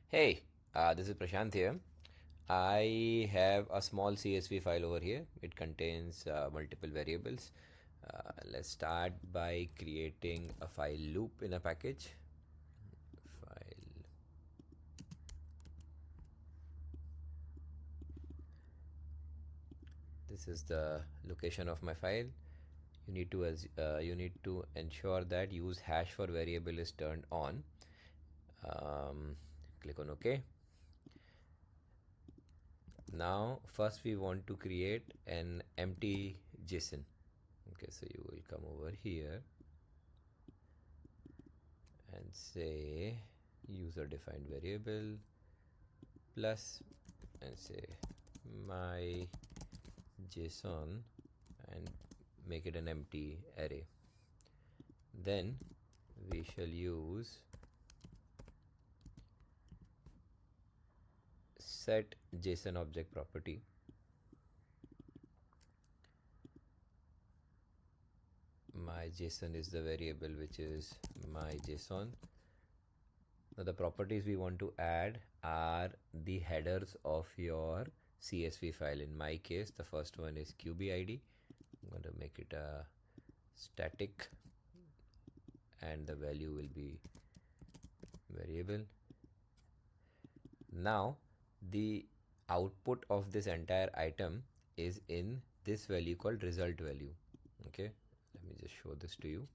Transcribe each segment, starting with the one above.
Hey, this is Prashant here. I have a small CSV file over here. It contains multiple variables. Let's start by creating a file loop in a package. File. This is the location of my file. You need to ensure that use hash for variable is turned on. Click on OK. Now first we want to create an empty JSON. Okay, so you will come over here and say user defined variable plus and say my JSON and make it an empty array. Then we shall use set JSON object property. My JSON is the variable which is my JSON. Now the properties we want to add are the headers of your CSV file. In my case, the first one is QBID. I'm going to make it a static and the value will be variable. Now the output of this entire item is in this value called result value. Okay, let me just show this to you.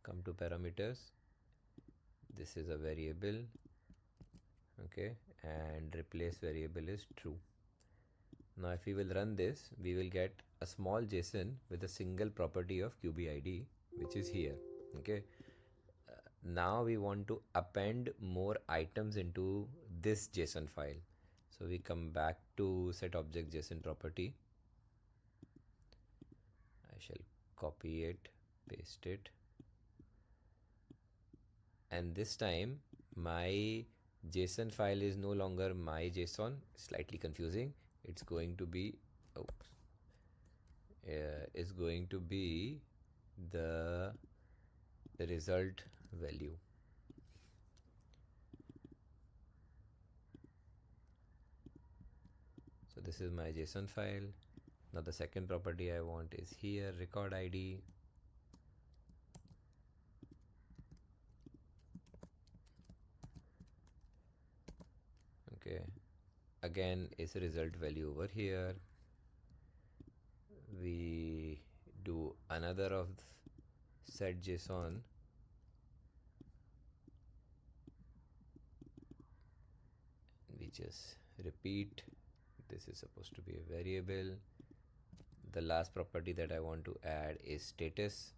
Come to parameters. This is a variable. Okay, and replace variable is true. Now if we will run this, we will get a small JSON with a single property of QBID, which is here. Okay, now we want to append more items into this JSON file. So we come back to set object JSON property. I shall copy it, paste it, and this time my JSON file is no longer my JSON. Slightly confusing. It's going to be is going to be the result value. So this is my JSON file. Now the second property I want is here, record ID. Okay, again is a result value over here. We do another of set JSON. We just repeat. This is supposed to be a variable. The last property that I want to add is status.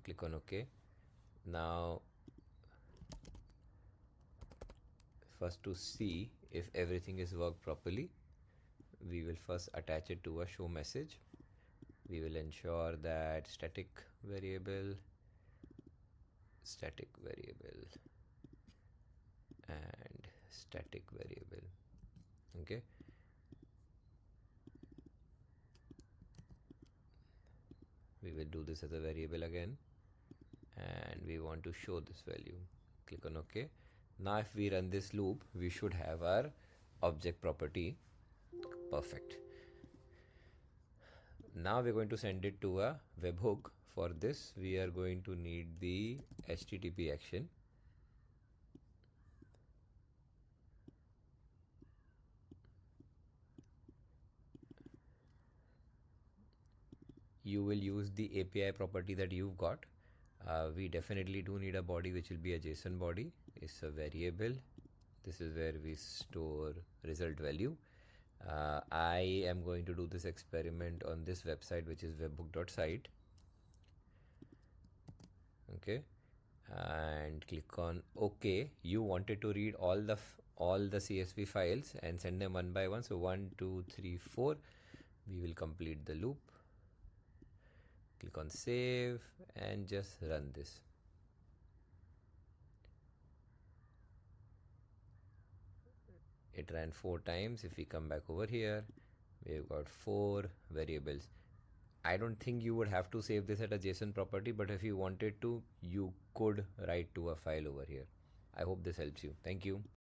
Click on OK. Now first, to see if everything is worked properly, we will first attach it to a show message. We will ensure that static variable and static variable. Okay, we will do this as a variable again, and we want to show this value. Click on OK. Now if we run this loop, we should have our object property. Perfect. Now we're going to send it to a webhook. For this we are going to need the HTTP action. You will use the API property that you've got. We definitely do need a body which will be a JSON body. It's a variable. This is where we store result value. I am going to do this experiment on this website, which is webhook.site. Okay, and click on OK. You wanted to read all the CSV files and send them one by one. So 1, 2, 3, 4. We will complete the loop. Click on save and just run this. it ran 4 times. If we come back over here, we've got 4 variables. I don't think you would have to save this at a JSON property, but if you wanted to, you could write to a file over here. I hope this helps you. Thank you.